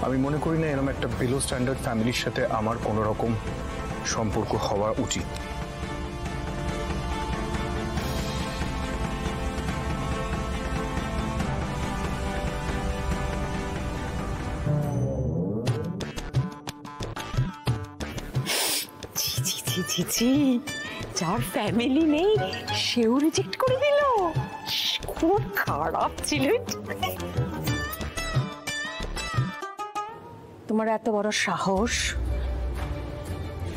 আমি মনে করি না এরকম একটা বিলো স্ট্যান্ডার্ড ফ্যামিলির সাথে আমার কোনো রকম সম্পর্ক হওয়া উচিত। যার ফ্যামিলি নেই সেও রিজেক্ট করে দিল, খুব খারাপ ছিল। তোমার এত বড় সাহস,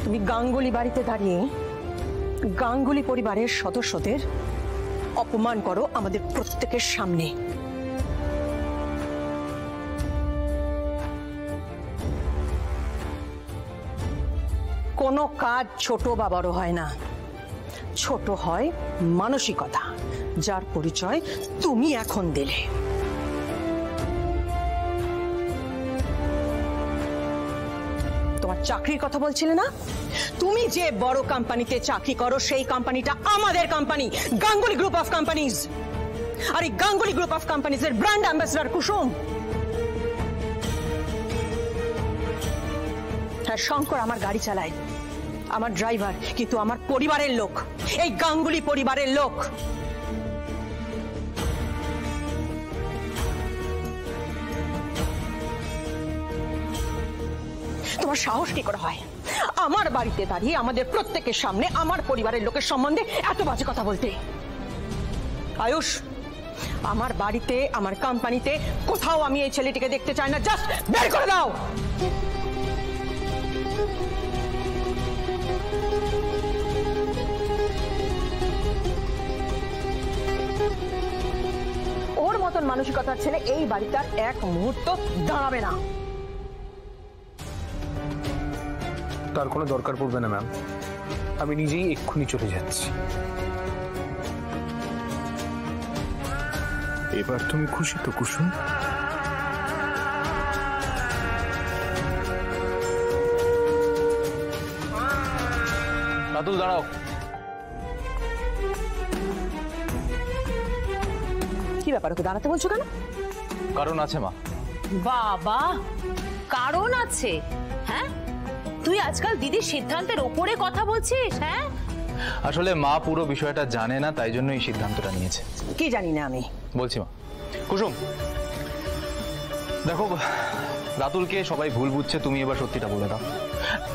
তুমি গাঙ্গুলি বাড়িতে দাঁড়িয়ে গাঙ্গুলি পরিবারের সদস্যদের অপমান করো আমাদের প্রত্যেকের সামনে। কোনো কাজ ছোট বা বড় হয় না, ছোট হয় মানসিকতা, যার পরিচয় তুমি এখন দিলে। তোমার চাকরির কথা বলছিলে না? তুমি যে বড় কোম্পানিতে চাকরি করো সেই কোম্পানিটা আমাদের company, Ganguly group of companies. আর এই গাঙ্গুলি গ্রুপ অফ কোম্পানিজ এর ব্র্যান্ড অ্যাম্বাসেডর কুসুম। হ্যাঁ, শঙ্কর আমার গাড়ি চালায়, আমার ড্রাইভার, কিন্তু আমার পরিবারের লোক, এই গাঙ্গুলি পরিবারের লোক। তোমার সাহস কি করে হয় আমার বাড়িতে দাঁড়িয়ে আমাদের প্রত্যেকের সামনে আমার পরিবারের লোকের সম্বন্ধে এত বাজে কথা বলতে? আয়ুষ, আমার বাড়িতে আমার কোম্পানিতে কোথাও আমি এই ছেলেটিকে দেখতে চাই না, জাস্ট বের করে দাও। ওর মতন মানসিকতার ছেলে এই বাড়িতে আর এক মুহূর্ত দাঁড়াবে না। তার কোনো দরকার পড়বে না ম্যাম, আমি নিজেই এক্ষুনি চলে যাচ্ছি। এবার তুমি খুশি তো কুসুম? রাতুল দাঁড়াও। কি ব্যাপার, ওকে দাঁড়াতে বলছো কেন? কারণ আছে মা। বাবা, কারণ আছে? হ্যাঁ, তুই আজকাল দিদির সিদ্ধান্তের ওপরে কথা বলছিস? হ্যাঁ, আসলে মা পুরো বিষয়টা জানে না, তাই জন্য এই সিদ্ধান্তটা নিয়েছে। কি জানি না আমি? বলছি মা। কুসুম দেখো, রাতুলকে সবাই ভুল বুঝছে, তুমি এবার সত্যিটা বলে দাও।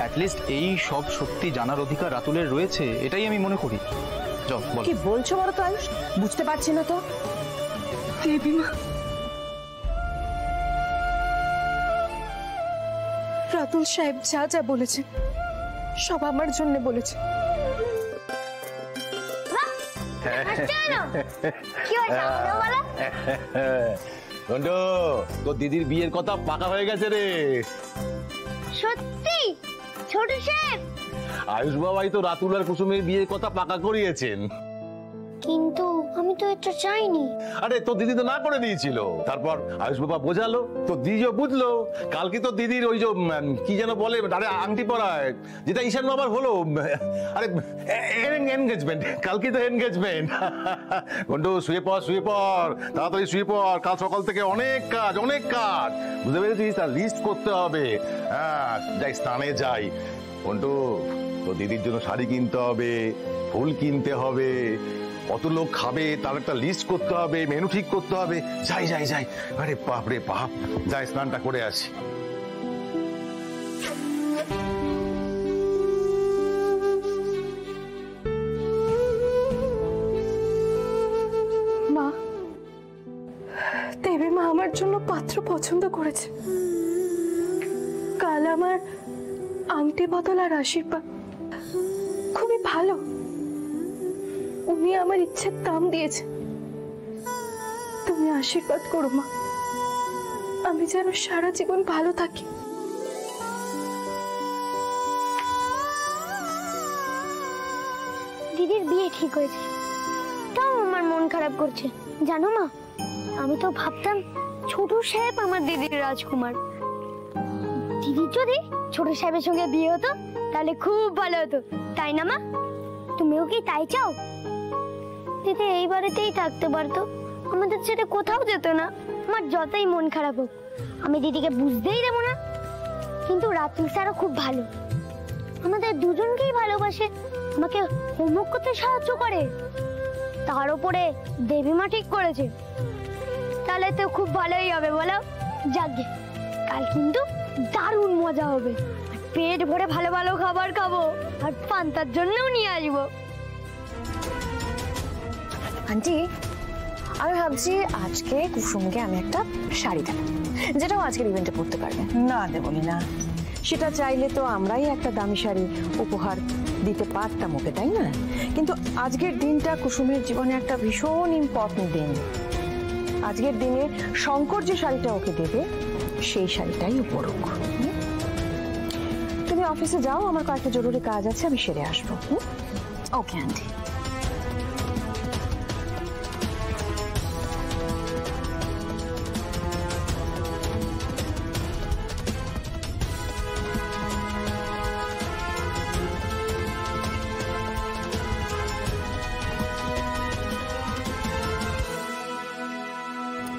অ্যাটলিস্ট এই সব সত্যি জানার অধিকার রাতুলের রয়েছে, এটাই আমি মনে করি। যাও বলো। কি বলছো বলো তো আয়ুষ, বুঝতে পারছি না তো। দেবীমা, রাতুল সাহেব যা যা বলেছেন সব আমার জন্য বলেছে। তোর দিদির বিয়ের কথা পাকা হয়ে গেছে রে। সত্যি? ছোট সাহেব, আয়ুষ বাবাই তো রাতুল আর কুসুমের বিয়ের কথা পাকা করিয়েছেন। কিন্তু আমি তো এটা চাইনি। আরে তোর দিদি তো না করে দিয়েছিল, তারপর আয়ুষ বাবা বোঝালো, তোর দিদিও বুঝলো। কালকে তো দিদির ওই যে কি যেন বলে, আরে আংটি পরায়, যেটা ঈশান বাবার হলো, আরে এনগেজমেন্ট, কালকে তো এনগেজমেন্ট। বন্ধু শুয়ে পড়, শুয়ে পড়, তাড়াতাড়ি শুয়ে পড়, কাল সকাল থেকে অনেক কাজ, অনেক কাজ, বুঝতে পেরেছিস? তার লিস্ট করতে হবে। হ্যাঁ, যাই স্নানে যাই। বন্ধু, তোর দিদির জন্য শাড়ি কিনতে হবে, ফুল কিনতে হবে, কত লোক খাবে তার একটা লিস্ট করতে হবে, মেনু ঠিক করতে হবে। যাই যাই যাই, আরে বাপ রে বাপ, যাই স্নানটা করে আসি। মা, দেবী মা আমার জন্য পাত্র পছন্দ করেছে। কাল আমার আংটি বদল আর আশীর্বাদ খুবই ভালো, উনি আমার ইচ্ছের দাম দিয়েছে। তুমি আশীর্বাদ করো মা, আমি যেন সারা জীবন ভালো থাকি। দিদির বিয়ে ঠিক হয়েছে, তাও আমার মন খারাপ করছে জানো মা। আমি তো ভাবতাম ছোট সাহেব আমার দিদির রাজকুমার। দিদির যদি ছোট সাহেবের সঙ্গে বিয়ে হতো তাহলে খুব ভালো হতো, তাই না মা? তুমিও কি তাই চাও? দিদি এই বাড়িতেই থাকতে পারতো, আমাদের ছেড়ে কোথাও যেত না। আমার যতই মন খারাপ হোক আমি দিদিকে বুঝতেই দেবো না। কিন্তু রাতুল স্যারও খুব ভালো, আমাদের দুজনকেই ভালোবাসে, আমাকে হোমওয়ার্ক করতে সাহায্য করে। তার উপরে দেবীমা ঠিক করেছে, তাহলে তো খুব ভালোই হবে বলো। যাকগে, কাল কিন্তু দারুণ মজা হবে, পেট ভরে ভালো ভালো খাবার খাবো, আর পান্তার জন্যও নিয়ে আসবো। আন্টি, আমি ভাবছি আজকে কুসুমকে আমি একটা শাড়ি দেবো, যেটাও আজকের ইভেন্টে পরতে পারবে। না দেবনি না, সেটা চাইলে তো আমরাই একটা দামি শাড়ি উপহার দিতে পারতাম ওকে, তাই না? কিন্তু আজকের দিনটা কুসুমের জীবনে একটা ভীষণ ইম্পর্টেন্ট দিন। আজকের দিনে শঙ্কর যে শাড়িটা ওকে দেবে সেই শাড়িটাই ও পরুক। তুমি অফিসে যাও, আমার কয়েকটা জরুরি কাজ আছে, আমি সেরে আসবো। Okay aunty.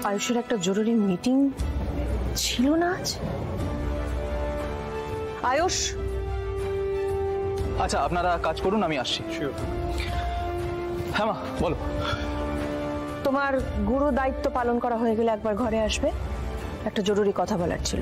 আয়ুষের একটা জরুরি মিটিং ছিল না আজ? আয়ুষ, আচ্ছা আপনারা কাজ করুন, আমি আসছি। হ্যাঁ মা বলো। তোমার গুরু দায়িত্ব পালন করা হয়ে গেলে একবার ঘরে আসবে, একটা জরুরি কথা বলার ছিল।